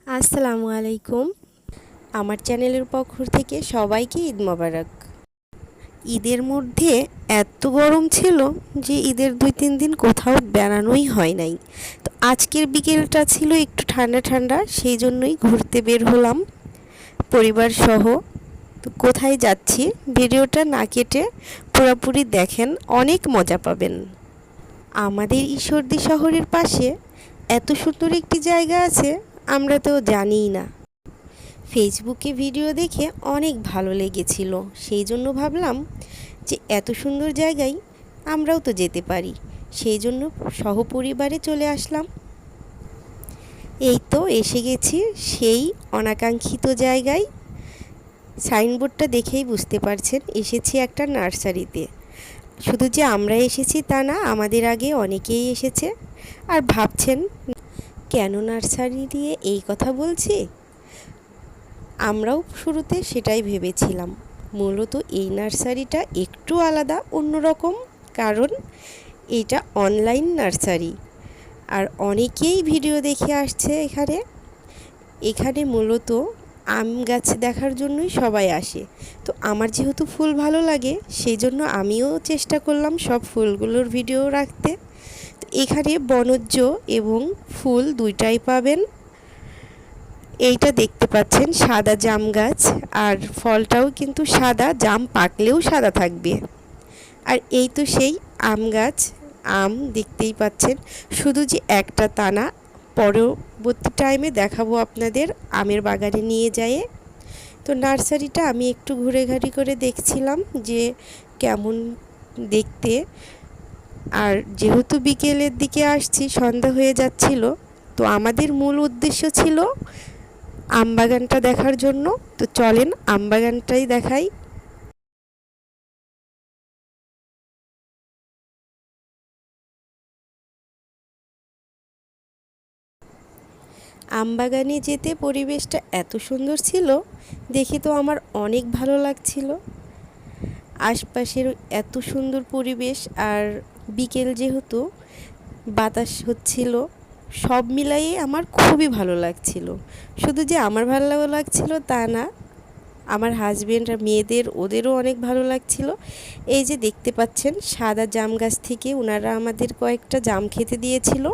আসসালামু আলাইকুম। আমার চ্যানেলের পক্ষ থেকে সবাইকে ঈদ মোবারক। ঈদের মধ্যে এত গরম ছিল যে ঈদের 2-3 দিন কোথাও বেড়ানোই হয় নাই। তো আজকের বিকেলটা ছিল একটু ঠান্ডা ঠান্ডা, সেই জন্যই ঘুরতে বের হলাম পরিবার সহ। তো কোথায় যাচ্ছি ভিডিওটা না কেটে পুরোপুরি দেখেন, অনেক মজা পাবেন। আমাদের ঈশ্বরদী শহরের পাশে এত সুন্দর একটি জায়গা আছে, আমরা তো জানিই না। ফেসবুকে ভিডিও দেখে অনেক ভালো লেগেছিল, সেই জন্য ভাবলাম যে এত সুন্দর জায়গায় আমরাও তো যেতে পারি। সেই জন্য সহপরিবারে চলে আসলাম। এই তো এসে গেছি সেই অনাকাঙ্ক্ষিত জায়গায়। সাইনবোর্ডটা দেখেই বুঝতে পারছেন এসেছি একটা নার্সারিতে। শুধু যে আমরা এসেছি তা না, আমাদের আগে অনেকেই এসেছে। আর ভাবছেন কেন নার্সারি দিয়ে এই কথা বলছি, আমরাও শুরুতে সেটাই ভেবেছিলাম। মূলত এই নার্সারিটা একটু আলাদা, অন্যরকম, কারণ এটা অনলাইন নার্সারি। আর অনেকেই ভিডিও দেখে আসছে এখানে। এখানে মূলত আম গাছ দেখার জন্যই সবাই আসে। তো আমার যেহেতু ফুল ভালো লাগে, সেই জন্য আমিও চেষ্টা করলাম সব ফুলগুলোর ভিডিও রাখতে। তো এখানে বনজ এবং ফুল দুইটাই পাবেন। এইটা দেখতে পাচ্ছেন সাদা জাম গাছ, আর ফলটাও কিন্তু সাদা, জাম পাকলেও সাদা থাকবে। আর এই তো সেই আম গাছ, আম দেখতেই পাচ্ছেন। শুধু যে একটা তা না, পরবর্তী টাইমে দেখাবো আপনাদের আমের বাগানে নিয়ে যেয়ে। তো নার্সারিটা আমি একটু ঘুরে ঘাড়ি করে দেখছিলাম যে কেমন দেখতে। আর যেহেতু বিকেলের দিকে আসছি, সন্ধ্যা হয়ে যাচ্ছিল, তো আমাদের মূল উদ্দেশ্য ছিল আমবাগানটা দেখার জন্য। তো চলেন আমবাগানটাই দেখাই। আমবাগানে যেতে পরিবেশটা এত সুন্দর ছিল, দেখে তো আমার অনেক ভালো লাগছিল। আশপাশের এত সুন্দর পরিবেশ, আর বিকেল যেহেতু বাতাস হচ্ছিল, সব মিলাইয়ে আমার খুবই ভালো লাগছিল। শুধু যে আমার ভালো লাগছিল তা না, আমার হাজবেন্ড আর মেয়েদের, ওদেরও অনেক ভালো লাগছিল। এই যে দেখতে পাচ্ছেন সাদা জাম গাছ থেকে ওনারা আমাদের কয়েকটা জাম খেতে দিয়েছিল।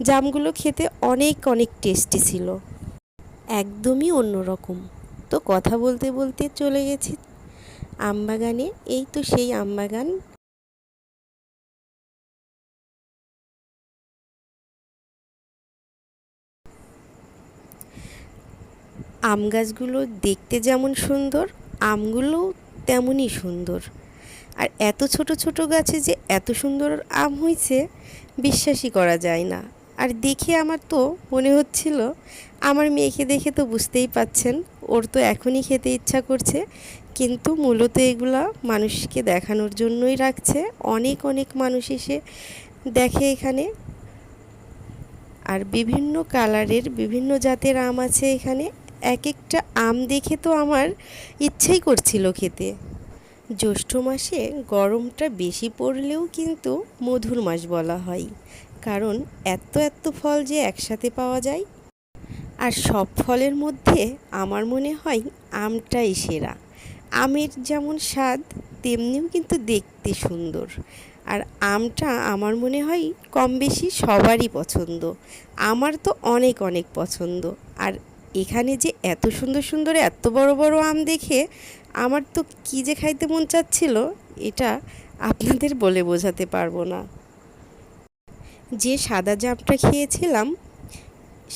জামগুলো খেতে অনেক অনেক টেস্টি ছিল, একদমই অন্যরকম। তো কথা বলতে বলতে চলে গেছি আমবাগানে। এই তো সেই আমবাগান। আম গাছগুলো দেখতে যেমন সুন্দর, আমগুলোও তেমনই সুন্দর। আর এত ছোট ছোট গাছে যে এত সুন্দর আম হয়েছে, বিশ্বাসই করা যায় না। আর দেখে আমার তো মনে হচ্ছিল, আমার মেয়েকে দেখে তো বুঝতেই পাচ্ছেন, ওর তো এখনই খেতে ইচ্ছা করছে। কিন্তু মূলত এগুলা মানুষকে দেখানোর জন্যই রাখছে। অনেক অনেক মানুষ এসে দেখে এখানে। আর বিভিন্ন কালারের বিভিন্ন জাতের আম আছে এখানে। এক একটা আম দেখে তো আমার ইচ্ছেই করছিল খেতে। জ্যৈষ্ঠ মাসে গরমটা বেশি পড়লেও কিন্তু মধুর মাস বলা হয়, কারণ এত এত ফল যে একসাথে পাওয়া যায়। আর সব ফলের মধ্যে আমার মনে হয় আমটাই সেরা। আমের যেমন স্বাদ, তেমনিও কিন্তু দেখতে সুন্দর। আর আমটা আমার মনে হয় কম বেশি সবারই পছন্দ। আমার তো অনেক অনেক পছন্দ। আর এখানে যে এত সুন্দর সুন্দর এত বড় বড় আম দেখে আমার তো কী যে খাইতে মন চাচ্ছিল, এটা আপনাদের বলে বোঝাতে পারবো না। যে সাদা জামটা খেয়েছিলাম,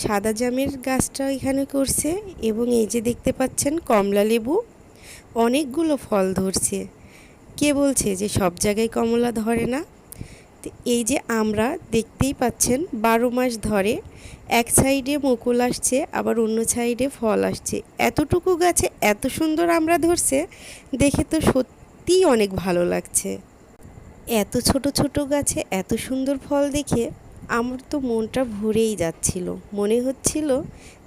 সাদা জামের গাছটা এখানে করছে। এবং এই যে দেখতে পাচ্ছেন কমলা লেবু, অনেকগুলো ফল ধরছে। কে বলছে যে সব জায়গায় কমলা ধরে না? তো এই যে আমরা দেখতেই পাচ্ছেন 12 মাস ধরে এক সাইডে মুকুল আসছে, আবার অন্য সাইডে ফল আসছে। এতটুকু গাছে এত সুন্দর আমরা ধরছে, দেখে তো সত্যিই অনেক ভালো লাগছে। এত ছোট ছোট গাছে এত সুন্দর ফল দেখে আমার তো মনটা ভরেই যাচ্ছিল। মনে হচ্ছিল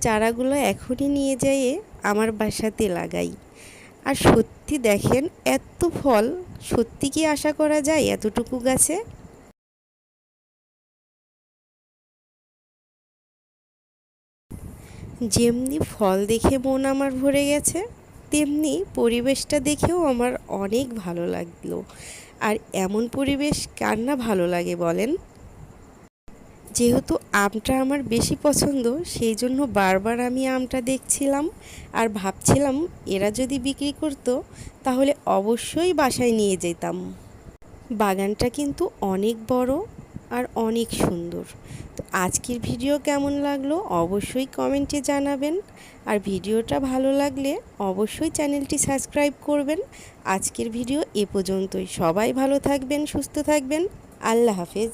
চারাগুলো এখনই নিয়ে যেয়ে আমার বাসাতে লাগাই। আর সত্যি দেখেন এত ফল, সত্যি কি আশা করা যায় এতটুকু গাছে? যেমনি ফল দেখে মন আমার ভরে গেছে, তেমনি পরিবেশটা দেখেও আমার অনেক ভালো লাগলো। আর এমন পরিবেশ কার না ভালো লাগে বলেন? যেহেতু আমটা আমার বেশি পছন্দ, সেই জন্য বারবার আমি আমটা দেখছিলাম আর ভাবছিলাম এরা যদি বিক্রি করতো তাহলে অবশ্যই বাসায় নিয়ে যেতাম। বাগানটা কিন্তু অনেক বড় আর অনেক সুন্দর। তো আজকের ভিডিও কেমন লাগলো অবশ্যই কমেন্টে জানাবেন। আর ভিডিওটা ভালো লাগলে অবশ্যই চ্যানেলটি সাবস্ক্রাইব করবেন। আজকের ভিডিও এ পর্যন্তই। সবাই ভালো থাকবেন, সুস্থ থাকবেন। আল্লাহ হাফেজ।